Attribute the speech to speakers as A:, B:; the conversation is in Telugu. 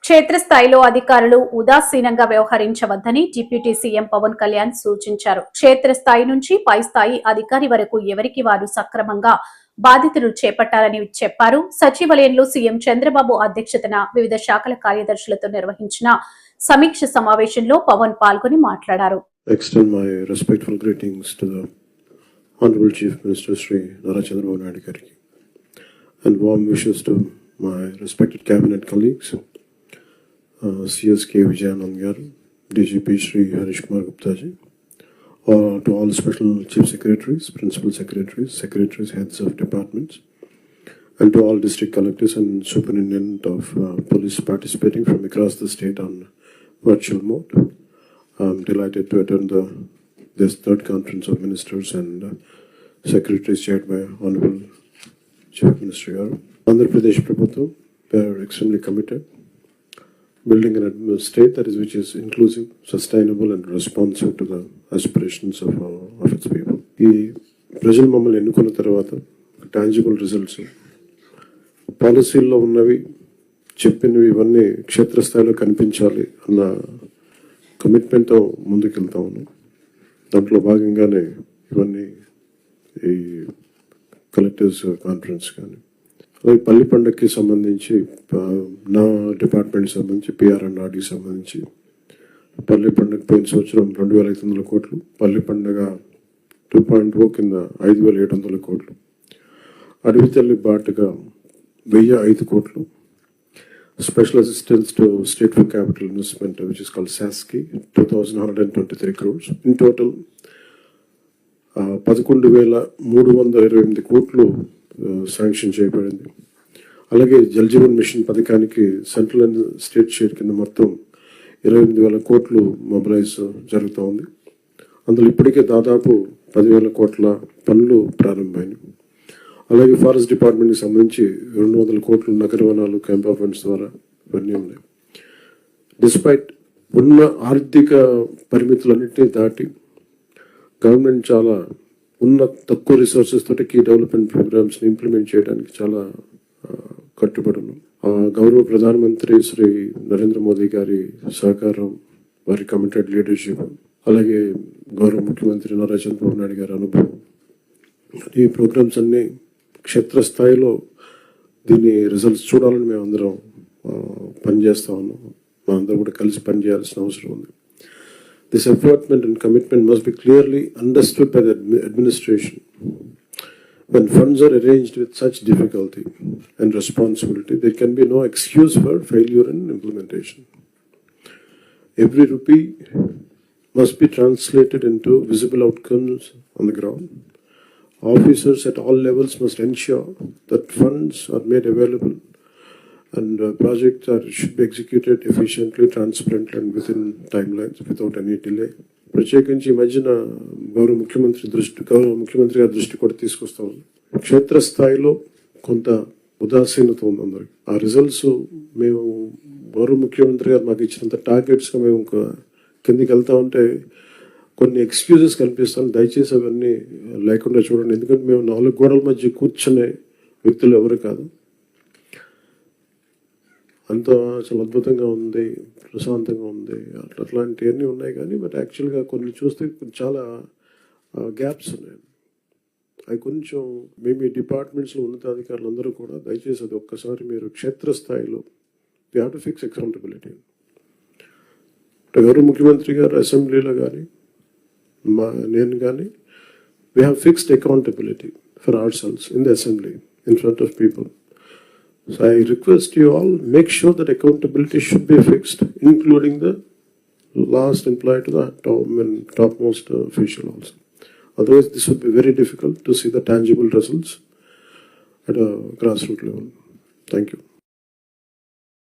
A: క్షేత్రస్థాయిలో అధికారులు ఉదాసీనంగా వ్యవహరించవద్దని డిప్యూటీ సీఎం పవన్ కళ్యాణ్ సూచించారు. క్షేత్రస్థాయి నుంచి పై స్థాయి అధికారి వరకు ఎవరికి వారు సక్రమంగా బాధ్యతలు చేపట్టాలని చెప్పారు. సచివాలయంలో సీఎం చంద్రబాబు అధ్యక్షతన వివిధ శాఖల కార్యదర్శులతో నిర్వహించిన సమీక్ష సమావేశంలో పవన్ పాల్గొని మాట్లాడారు.
B: Extend my respectful greetings to the Honorable Chief Minister Sri Nara Chandrababu Naidu Gariki and warm wishes to my respected cabinet colleagues, CSK Vijayanand Garu, DGP Sri Harish Kumar Gupta ji, to all special chief secretaries, principal secretaries, secretaries, heads of departments, and to all district collectors and superintendent of police participating from across the state on virtual mode. I'm delighted to attend this third conference of ministers and secretaries chaired by Honorable Chief Minister Garu. Andhra Pradesh Prabhuత్వం, we are extremely committed building a state that is which is inclusive, sustainable and responsive to the aspirations of its people. ఈ ప్రజలు మమ్మల్ని ఎన్నుకున్న తర్వాత టాంజిబుల్ రిజల్ట్స్, పాలసీల్లో ఉన్నవి చెప్పినవి ఇవన్నీ క్షేత్రస్థాయిలో కనిపించాలి అన్న కమిట్మెంట్తో ముందుకెళ్తా ఉన్నాం. దాంట్లో భాగంగానే ఇవన్నీ ఈ కలెక్టర్స్ కాన్ఫరెన్స్ కానీ అలాగే పల్లి పండుగకి సంబంధించి నా డిపార్ట్మెంట్కి సంబంధించి PRNRDకి సంబంధించి పల్లి పండుగ పోయిన సంవత్సరం 2,500 కోట్లు, పల్లి పండుగ 2.0 కింద 5,700 కోట్లు, అడవి తల్లి బాటుగా 1,005 కోట్లు, special assistance to state for capital investment which is called SASCI 2,123 crores. In total 11,328 కోట్లు శాంక్షన్ చేయబడింది. అలాగే జల్ జీవన్ మిషన్ పథకానికి సెంట్రల్ అండ్ స్టేట్ షేర్ కింద మొత్తం 28,000 కోట్లు మొబిలైజ్ జరుగుతూ ఉంది. అందులో ఇప్పటికే దాదాపు 10,000 కోట్ల పనులు ప్రారంభమైనవి. అలాగే ఫారెస్ట్ డిపార్ట్మెంట్కి సంబంధించి 200 కోట్లు నగర వనాలు క్యాంపా ఫండ్స్ ద్వారా ఇవన్నీ ఉన్నాయి. డిస్పైట్ ఉన్న ఆర్థిక పరిమితులన్నింటినీ దాటి గవర్నమెంట్ చాలా ఉన్న తక్కువ రిసోర్సెస్ తోటి కీ డెవలప్మెంట్ ప్రోగ్రామ్స్ని ఇంప్లిమెంట్ చేయడానికి చాలా కట్టుబడి ఉన్నాం. గౌరవ ప్రధానమంత్రి శ్రీ నరేంద్ర మోదీ గారి సహకారం, వారి కమిటెడ్ లీడర్షిప్, అలాగే గౌరవ ముఖ్యమంత్రి నారా చంద్రబాబు నాయుడు గారి అనుభవం, ఈ ప్రోగ్రామ్స్ అన్నీ క్షేత్రస్థాయిలో దీని రిజల్ట్స్ చూడాలని మేము అందరం పనిచేస్తూ ఉన్నాం. మా అందరం కూడా కలిసి పనిచేయాల్సిన అవసరం ఉంది. This effortment and commitment must be clearly understood by the administration. When funds are arranged with such difficulty and responsibility, there can be no excuse for failure in implementation. Every rupee must be translated into visible outcomes on the ground. Officers at all levels must ensure that funds are made available and projects should be executed efficiently, transparently and within timelines without any delay. ప్రత్యేకించి ఈ మధ్యన గౌరవ ముఖ్యమంత్రి గారి దృష్టి కూడా తీసుకొస్తాం. క్షేత్రస్థాయిలో కొంత ఉదాసీనత ఉంది అందరికి. ఆ రిజల్ట్స్ మేము గౌరవ ముఖ్యమంత్రి గారు మాకు ఇచ్చినంత టార్గెట్స్గా మేము కిందికి వెళ్తా ఉంటే కొన్ని ఎక్స్క్యూజెస్ కనిపిస్తాను. దయచేసి అవన్నీ లేకుండా చూడండి. ఎందుకంటే మేము 4 గోడల మధ్య కూర్చునే వ్యక్తులు ఎవరు కాదు. అంత చాలా అద్భుతంగా ఉంది, ప్రశాంతంగా ఉంది, అట్లాంటివన్నీ ఉన్నాయి. కానీ బట్ యాక్చువల్గా కొన్ని చూస్తే చాలా గ్యాప్స్ ఉన్నాయి. అవి కొంచెం మేము ఈ డిపార్ట్మెంట్స్లో ఉన్నతాధికారులు అందరూ కూడా దయచేసి అది ఒక్కసారి మీరు క్షేత్రస్థాయిలో we have to fix accountability. గౌరవ ముఖ్యమంత్రి గారు అసెంబ్లీలో కానీ నేను కానీ we have fixed accountability for ourselves in the assembly in front of people. So I request you all, make sure that accountability should be fixed, including the last employee to the topmost official also. Otherwise this would be very difficult to see the tangible results at a grassroots level. Thank you.